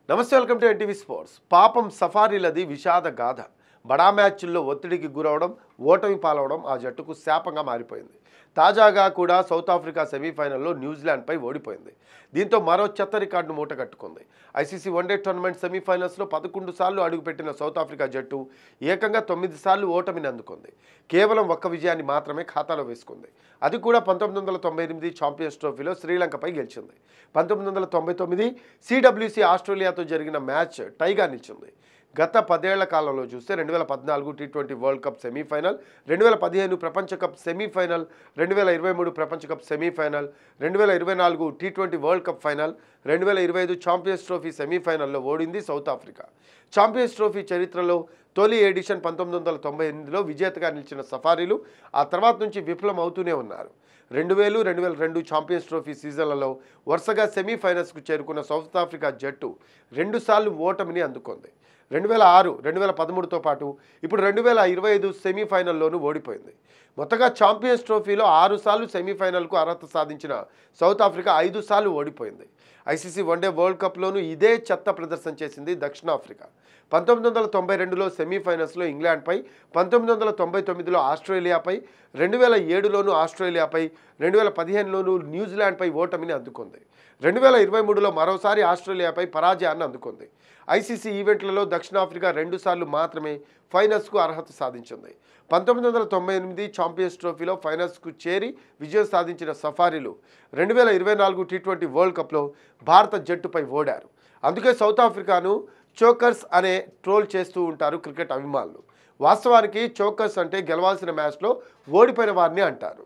నమస్తే, welcome to NTV sports. పాపం సఫారీలది విషాద గాథ. బడా మ్యాచ్ల్లో ఒత్తిడికి గురవడం, ఓటమి పాలవడం ఆ జట్టుకు శాపంగా మారిపోయింది. తాజాగా కూడా సౌత్ ఆఫ్రికా సెమీఫైనల్లో న్యూజిలాండ్పై ఓడిపోయింది. దీంతో మరో చెత్త రికార్డును మూట కట్టుకుంది. ఐసీసీ వన్డే టోర్నమెంట్ సెమీఫైనల్స్లో 11 సార్లు అడుగుపెట్టిన సౌత్ ఆఫ్రికా జట్టు ఏకంగా 9 సార్లు ఓటమిని అందుకుంది. కేవలం ఒక్క విజయాన్ని మాత్రమే ఖాతాలో వేసుకుంది. అది కూడా 1998 ఛాంపియన్స్ ట్రోఫీలో శ్రీలంకపై గెలిచింది. 1999 సిడబ్ల్యూసీ ఆస్ట్రేలియాతో జరిగిన మ్యాచ్ టైగా నిలిచింది. గత 10 ఏళ్ల కాలంలో చూస్తే 2014 టీ20 వరల్డ్ కప్ సెమీఫైనల్, 2015 ప్రపంచ కప్ సెమీఫైనల్, 2023 ప్రపంచ కప్ సెమీఫైనల్, 2024 టీ20 World Cup final, 2025 Champions Trophy సెమీఫైనల్లో ఓడింది సౌత్ ఆఫ్రికా. ఛాంపియన్స్ ట్రోఫీ చరిత్రలో తొలి ఎడిషన్ 1998లో విజేతగా నిలిచిన సఫారీలు ఆ తర్వాత నుంచి విఫలం అవుతూనే ఉన్నారు. 2000, 2002 ఛాంపియన్స్ ట్రోఫీ సీజన్లలో వరుసగా సెమీఫైనల్స్కు చేరుకున్న సౌత్ ఆఫ్రికా జట్టు 2 సార్లు ఓటమిని అందుకుంది. 2006, 2013తో పాటు ఇప్పుడు 2025 సెమీఫైనల్లోనూ ఓడిపోయింది. మొత్తగా ఛాంపియన్స్ ట్రోఫీలో 6 సార్లు సెమీఫైనల్కు అర్హత సాధించిన సౌత్ ఆఫ్రికా 5 సార్లు ఓడిపోయింది. ఐసీసీ వన్డే వరల్డ్ కప్లోనూ ఇదే చెత్త ప్రదర్శన చేసింది దక్షిణాఫ్రికా. 1992లో సెమీఫైనల్స్లో ఇంగ్లాండ్పై, 1999లో ఆస్ట్రేలియాపై, 2007లోనూ ఆస్ట్రేలియాపై, 2015లోనూ న్యూజిలాండ్పై ఓటమిని అందుకుంది. 2023లో మరోసారి ఆస్ట్రేలియాపై పరాజయాన్ని అందుకుంది. ఐసీసీ ఈవెంట్లలో దక్షిణాఫ్రికా 2 సార్లు మాత్రమే ఫైనల్స్కు అర్హత సాధించింది. 1998 ఛాంపియన్స్ ట్రోఫీలో ఫైనల్స్కు చేరి విజయం సాధించిన సఫారీలు 2024 టీ20 వరల్డ్ కప్లో భారత జట్టుపై ఓడారు. అందుకే సౌత్ ఆఫ్రికాను చోకర్స్ అనే ట్రోల్ చేస్తూ ఉంటారు క్రికెట్ అభిమానులు. వాస్తవానికి చోకర్స్ అంటే గెలవాల్సిన మ్యాచ్లో ఓడిపోయిన వారిని అంటారు.